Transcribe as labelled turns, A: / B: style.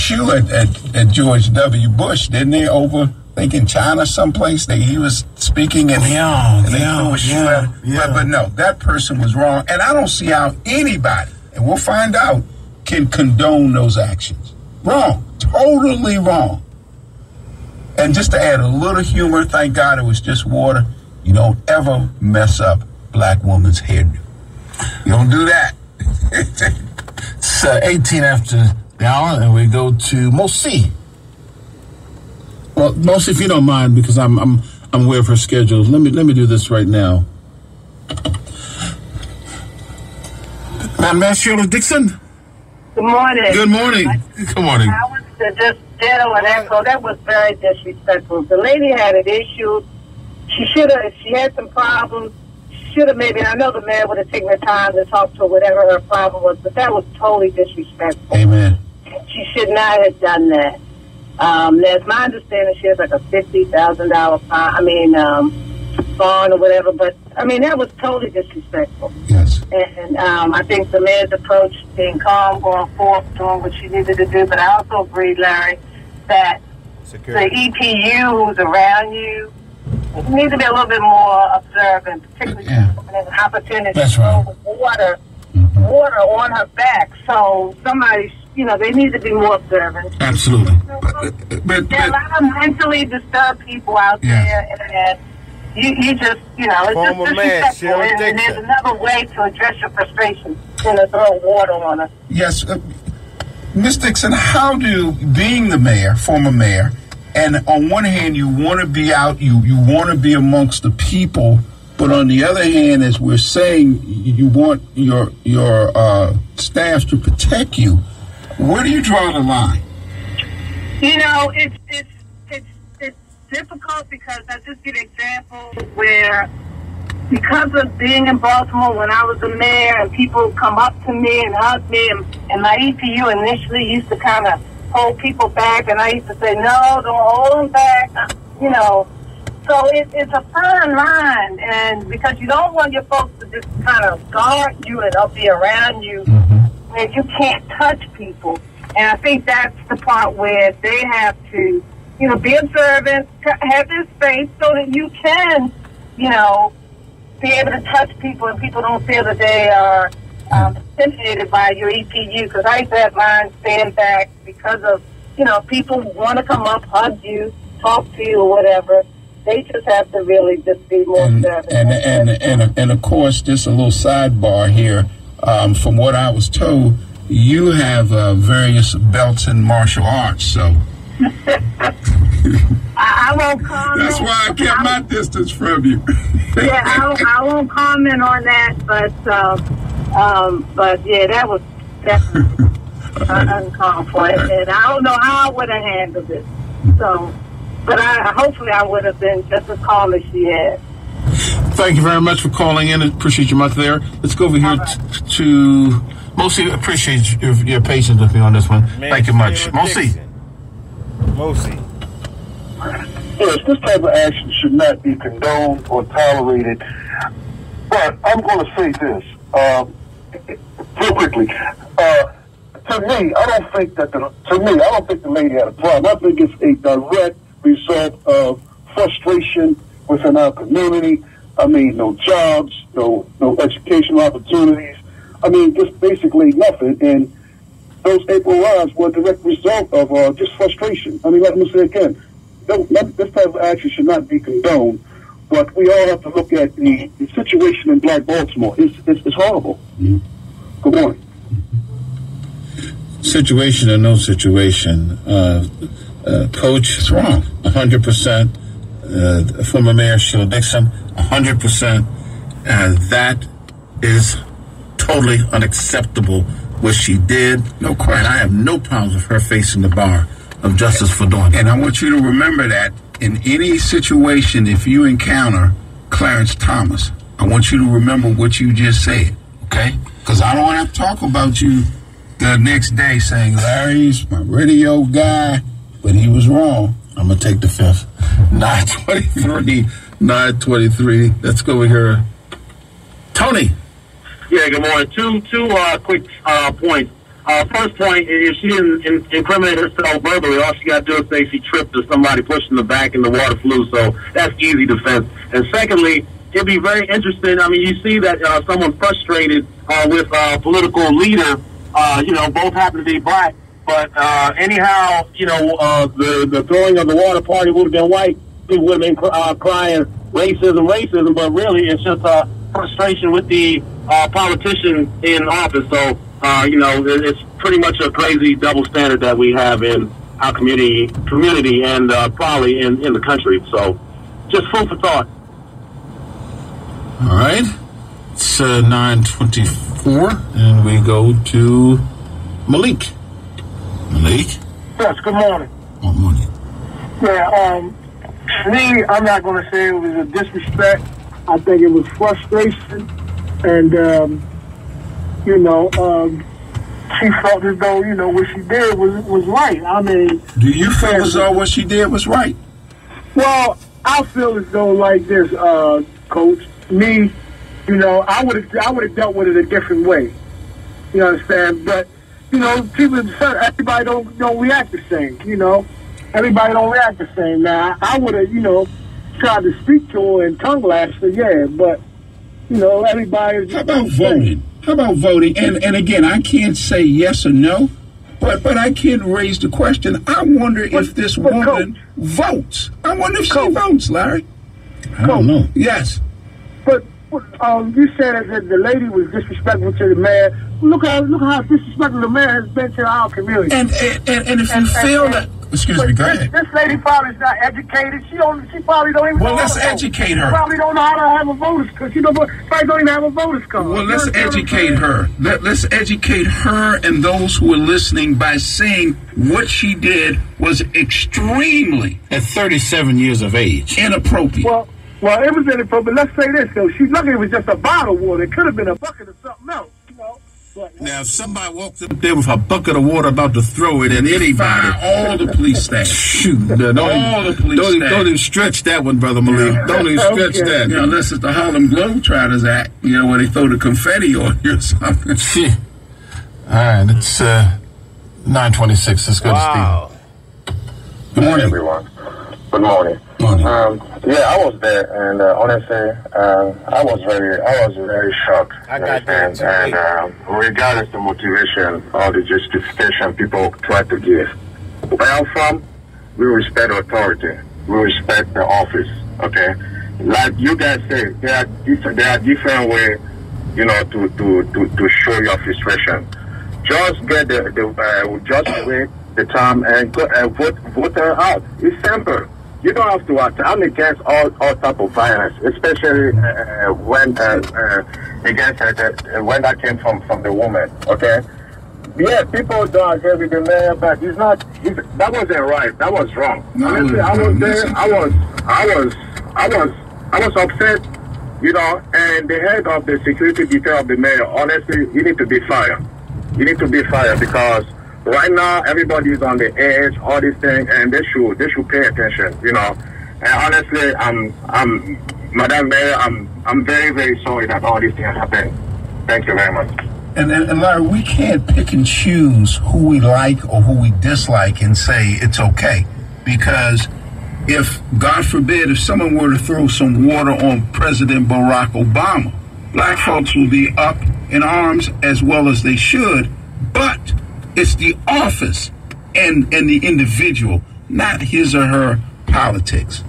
A: shoe at George W. Bush, didn't they? Over, I think in China someplace. He was speaking and they threw a shoe at him. But no, that person was wrong. And I don't see how anybody, and we'll find out, can condone those actions. Wrong. Totally wrong. And just to add a little humor, thank God it was just water. You don't ever mess up black woman's hairdo. You don't do that.
B: It's 18 after the hour, and we go to Mosi. Well, Mosi, if you don't mind, because I'm aware of her schedule. Let me do this right now. Madam Sheila Dixon.
C: Good morning.
B: Good morning. Good morning.
C: I was to just ditto and echo. That was very disrespectful. The lady had an issue. She should have, if she had some problems, should have maybe, I know the mayor would have taken the time to talk to her, whatever her problem was, but that was totally disrespectful.
A: Amen.
C: She should not have done that. There's my understanding she has like a $50,000 fine or whatever, but I mean, that was totally disrespectful.
A: Yes.
C: And I think the mayor's approach, being calm, going forth, doing what she needed to do, but I also agree, Larry, that the EPU who's around you need to be a little bit more observant, particularly when there's an opportunity to go with water on her back. So somebody, they need to be more observant.
B: Absolutely.
C: There are a lot of mentally disturbed people out there, and you just, it's just disrespectful. And there's another way to address your frustration than to throw water on her.
A: Yes. Ms. Dixon, how do, being the mayor, former mayor, and on one hand, you want to be out, you want to be amongst the people, but on the other hand, as we're saying, you want your staff to protect you. Where do you draw the line?
C: It's difficult because I just give examples where, because of being in Baltimore when I was the mayor, and people come up to me and hug me, and my EPU initially used to kind of hold people back, and I used to say, no, don't hold them back, So it's a fine line, and because you don't want your folks to just kind of guard you and be around you, and you can't touch people. And I think that's the part where they have to, be observant, have this space so that you can, be able to touch people, and people don't feel that they are intimidated by your EPU, because I used to have mine stand back because of, people want to come up, hug you, talk to you or whatever. They just have to really just be more observant.
A: And of course, just a little sidebar here. From what I was told, you have various belts in martial arts, so.
C: I won't comment.
A: That's why I kept my distance from you.
C: I won't comment on that, but yeah, that was definitely uncalled for, and I don't know how I would have handled it. So, but hopefully I would have been just as calm as she had.
B: Thank you very much for calling in. Appreciate your month there. Let's go over here to Mosi. Appreciate your patience with me on this one. Thank you much, Mosi.
D: Yes, this type of action should not be condoned or tolerated. But I'm going to say this real quickly. To me, I don't think the lady had a problem. I think it's a direct result of frustration within our community. I mean, no jobs, no educational opportunities. I mean, just basically nothing. And those April riots were a direct result of just frustration. I mean, let me say again, this type of action should not be condoned. But we all have to look at the situation in Black Baltimore. It's horrible.
A: Mm-hmm.
D: Good morning.
A: Situation or no situation, Coach is wrong, 100%. Former Mayor Sheila Dixon, 100%. That is totally unacceptable what she did. No question. And I have no problems with her facing the bar of justice for doing it. And I want you to remember that in any situation, if you encounter Clarence Thomas, I want you to remember what you just said, okay? Because I don't want to talk about you the next day saying, Larry's my radio guy, but he was wrong. I'm going to take the fifth. 923. Let's go over here. Tony.
E: Yeah, good morning. Two quick points. First point, if she didn't incriminate herself verbally, all she got to do is say she tripped or somebody pushed in the back and the water flew. So that's easy defense. And secondly, it'd be very interesting. I mean, you see that someone frustrated with a political leader, both happen to be black. But anyhow, the throwing of the water party would have been white. People would have been crying racism. But really, it's just frustration with the politician in office. So, it's pretty much a crazy double standard that we have in our community and probably in the country. So, just food for thought.
B: All right. It's 9:24, and we go to Malik. Malik?
D: Yes, good morning.
B: Good morning.
D: Yeah, me, I'm not going to say it was a disrespect. I think it was frustration. And, she felt as though, what she did was right. I mean...
B: Do you feel as though what she did was right?
D: Well, I feel as though like this, Coach. Me, I would have dealt with it a different way. You understand? But people, everybody don't react the same. Everybody don't react the same. Now, I would have, tried to speak to her and tongue lash her, yeah. But everybody.
A: How about voting? How about voting? And again, I can't say yes or no, but I can raise the question. I wonder if this woman
D: Coach,
A: votes. I wonder if she votes, Larry.
B: I don't know.
A: Yes.
D: But you said that the lady was disrespectful to the mayor. Look how disrespectful the mayor has been to our community.
A: And if you feel that, excuse me, go ahead.
D: This lady probably is not educated. She probably don't even.
A: Well,
D: know
A: let's
D: how to vote.
A: educate her.
D: She probably don't know how to have a voters card. Probably don't even have a voters card.
A: Well, let's educate her. Let's educate her and those who are listening by saying what she did was extremely,
B: At 37 years of age.
A: inappropriate.
D: Well, it was inappropriate. Let's say this though. She's lucky it was just a bottle of water. It could have been a bucket of something else. But,
B: Now, if somebody walks up there with a bucket of water about to throw it at anybody,
A: all the police staff.
B: shoot,
A: All the police staff.
B: don't even stretch that one, Brother Malik. Don't even stretch
D: Okay.
B: that.
A: Unless it's the Harlem Globetrotters Act, where they throw the confetti on you or something.
B: All right, it's 9:26. Let's go to Steve.
A: Good morning.
F: Everyone. Good morning.
A: Morning.
F: I was there, and honestly, I was very shocked.
E: I got that too.
F: And regardless of the motivation or the justification people try to give, where I'm from, we respect authority. We respect the office. Okay, like you guys say, there are different ways, to show your frustration. Just get just wait the time and go and vote her out. It's simple. You don't have to act. I'm against all type of violence, especially when that came from the woman. Okay. Yeah, people don't agree with the mayor, but that wasn't right. That was wrong. Honestly, I was there. I was upset. And the head of the security detail of the mayor, honestly, he need to be fired. You need to be fired because right now everybody is on the edge, all these things, and they should pay attention, And honestly, Madam Mayor, I'm very, very sorry that all these things happen. Thank you very much.
A: And Larry, we can't pick and choose who we like or who we dislike and say it's okay. Because if, God forbid, if someone were to throw some water on President Barack Obama, black folks will be up in arms as well as they should, but it's the office and the individual, not his or her politics.